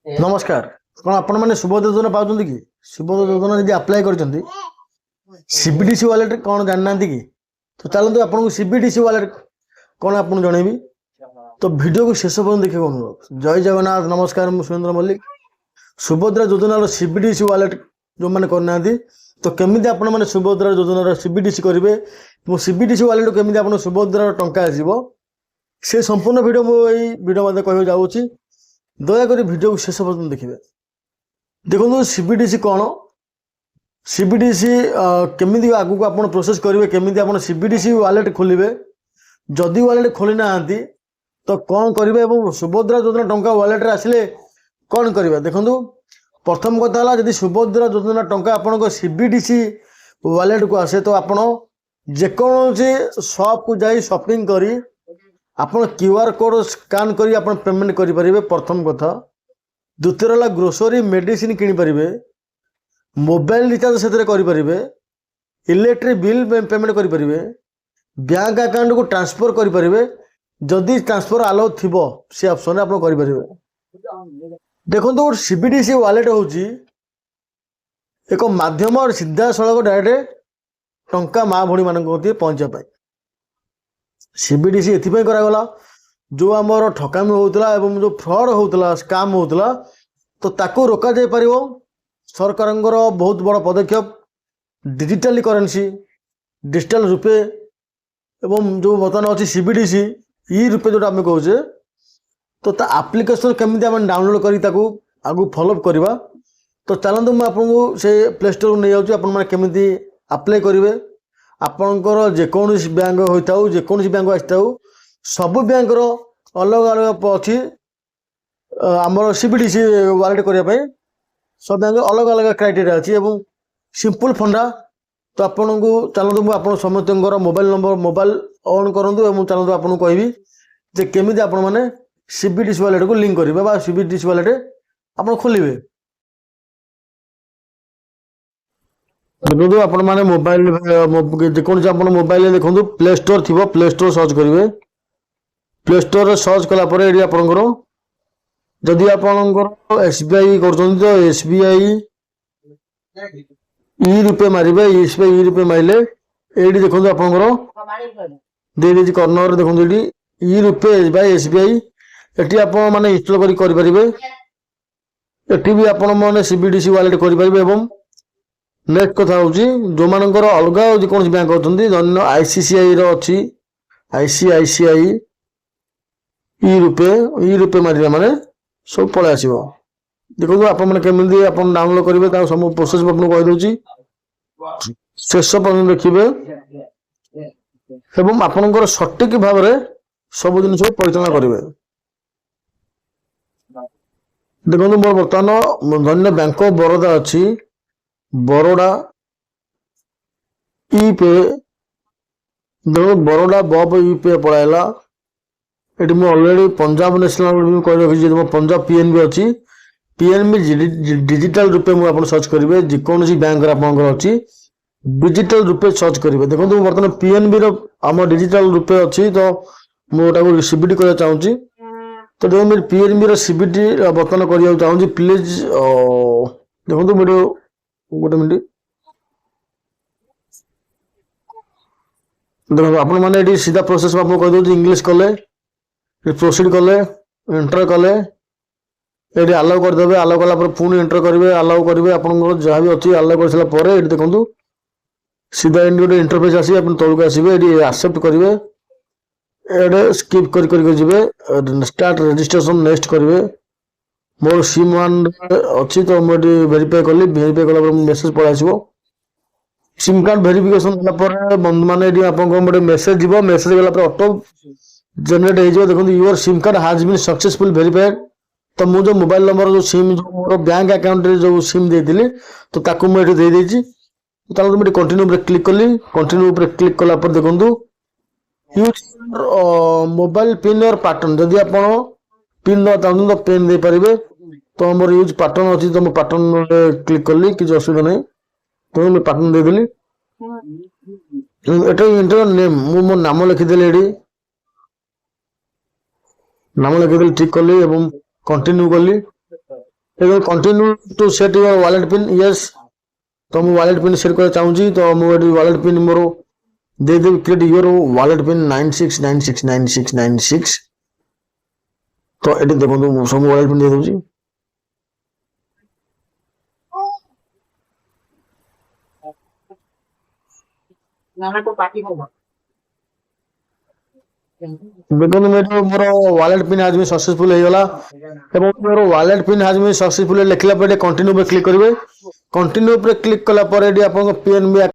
नमस्कार कौन आपण मैंने सुबोध योजना पाँच कि सुबोध योजना यदि अप्लाई कर सीबीडीसी वालेट कौन जानना कि तो चलते आपको सीबीडीसी वालेट कौन आपको जनइबी तो वीडियो को शेष पर्यटन देखिए अनुरोध। जय जगन्नाथ नमस्कार मुझे सुरेंद्र मल्लिक। सुभद्रा योजनार सीबीडीसी वालेट जो मैंने करना तो केमी आपण मैंने सुभद्रा योजनार सीबीडीसी करेंगे सीबीडीसी वालेट केमी आप सुभद्रार टंका आसो से संपूर्ण वीडियो मुझे वीडियो मध्य कह जाऊँगी दयाकोरी वीडियो को शेष पर्यटन देखिए। देखो सीबीडीसी कौन सीबीडीसी केमी आगू आप प्रोसेस करेंगे केमी आप सीबीडीसी वालेट खोलिए जदि वालेट खोली ना तो कौन करेंगे सुभद्रा योजना टंका वालेट आसिले कौन करेंगे। देखो प्रथम कथा है जदि सुभद्रा योजना टंका आपण सीबीडीसी वालेट को आसे तो आप जेकोसी शॉप को जाई शॉपिंग करी आप क्यूआर कोड स्कान करी आप पेमेंट करेंगे प्रथम कथा। द्वितीय है ग्रोसरी मेडिसिन किनीपारे मोबाइल रिचार्ज से करेंगे इलेक्ट्रिक बिल पेमेंट करेंगे बैंक अकाउंट को ट्रांसफर करेंगे जदि ट्रांसफर आलो थी से ऑप्शन आप करेंगे। देखो सीबीडीसी वालेट हूँ एक माध्यम और सीधा सड़क डायरेक्ट टंका माँ भणी मान पहुंचापी सीबीडीसी एथपाई करागला जो आमर ठकामी होता एवं जो फ्रॉड होता स्काम होता तो ताको रोका जाई परिवो। सरकार बहुत बड़ पदक्षेप डिजिटल करेन्सी डिजिटल रुपे एवं जो बर्तमान अच्छी सीबीडीसी ई रुपे जो आम कहे तो ता एप्लिकेशन केमी आम डाउनलोड कर आगू फॉलोअप करवा। तो चलते मुझे आपको से प्ले स्टोर को नहीं जाऊँगी आपमि अप्लाई करेंगे आपणकर जेकोसी बैंक होता जेकोसी बैंक आसता सबु बैंक अलग अलग अच्छी आमर सीबीडीसी वालेट करने सब बैंक अलग अलग क्राइटेरिया अच्छी एवं सिंपल फंडा। तो आपन को चलते मुझे समस्त मोबाइल नंबर मोबाइल ऑन करूँ चलते आपको कहबी जे केमी आपण मैंने सीबीडीसी वालेट को लिंक करेंगे सीबीडीसी वालेट आप खोलिए। देखो आपण मैंने मोबाइल जेकोसी आप मोबाइल देखो प्ले स्टोर थी प्ले स्टोर सर्च करेंगे प्ले स्टोर सर्च कलापर ये आपंकर जदि आपंकर एसबीआई कर एसबीआई ई रुपे मारे एसबीआई ई रुपे मारे ये देखो आपंकर दे कर्नर देखो ये ई रुपे बाय एसबीआई ये आप मैंने इंस्टॉल करेंगे ये भी आपण मैंने सीबीडीसी वालेट करेंगे। नेक्स्ट कथा हूँ जो मानकर अलग जेकोसी बैंक अच्छे आईसीसीआई अच्छी आईसीआईसीआई ई रुपे मारे माने सब पलि आस। देखो आप केमी आप डाउनलोड करेंगे सब प्रोसेस आपको कहीदे शेष पर्यटन देखिए एवं आपंकर सटीक भाव में सब जिन परिचालन करेंगे। देखो मोर बर्तमान धन्य बैंक ऑफ बड़ौदा अच्छी बरोडा ई पे देखो बरोडा बप ई पे पड़ाला ये मुझे अलरेडी पंजाब नेशनल कह रखी पंजाब पीएनबी अच्छी पीएनबी डिजिटल रूपे मुझे सर्च करेंगे जेकोसी बैंक अच्छी डिजिटल रूपे सर्च करेंगे। देखो बर्तमान पीएनबी आम डिजिटल रूपे अच्छी तो मुझे सीबीडी करना चाहूँगी तो देखो मेरे पीएनबी सीबीडी बर्तमान करने चाहूँगी प्लीज देखो मेरे गोटे मिनट देखो आप मैंने सीधा प्रोसेस में आपको कहीदे इंग्लीश कले प्रोसीड कले एंटर कले ये आलाउ करदे आलाउ कला पुणी एंटर करेंगे आलाउ करेंगे आप जहाँ भी अच्छी आलाउ कर सारापर ये देखो सीधा गोटे इंटरफेस आस तौक आसवे ये एक्सेप्ट करेंगे ये स्किप कर स्टार्ट रजिस्ट्रेशन नेक्स्ट करेंगे मोर सिम वन अच्छी तो मुझे वेरीफाई कली वेरीफाई कला मेसेज पड़े आसो सिम कार्ड वेरिफिकेशन बंधु मैंने गोटे मेसेज जीव मेसेज गला ऑटो जनरेट हो देखो your SIM card has been successful verified. तो मुझे मोबाइल नंबर जो सिम जो मोर बैंक अकाउंट जो सिम देती तो ताकू मुझे दे देची चलो तुम कंटिन्यू क्लिक कली कंटिन्यू क्लिक कलापर देखो यूज मोबाइल पिन और पैटर्न जदि आप पिन देना चाहते तो पिन दे पारे तो मोर यूज पैटर्न अच्छी तो पैटर्न क्लिक कली किसी असुविधा नहीं तो मैं पैटर्न देदेली इंटर नेम मो नाम लिखिदेली ये नाम लिखिदेली ठीक कली कंटिन्यू कली continue to set your wallet PIN yes तो मुझे वॉलेट पिन सेट कर चाहूँगी तो मुझे वॉलेट पिन मोर दे देवी क्रिएट योर वॉलेट पिन 96969696 तो ये देखो सब वॉलेट पिन दे दूँ देखो मेरे मोर वॉलेट पिन आज में सक्सेसफुल हो गला एवं मोर वॉलेट पिन आज में सक्सेसफुल लिखला पर कंटिन्यू पे क्लिक करेंगे कंटिन्यू पे क्लिक कला पर आपन पीएनबी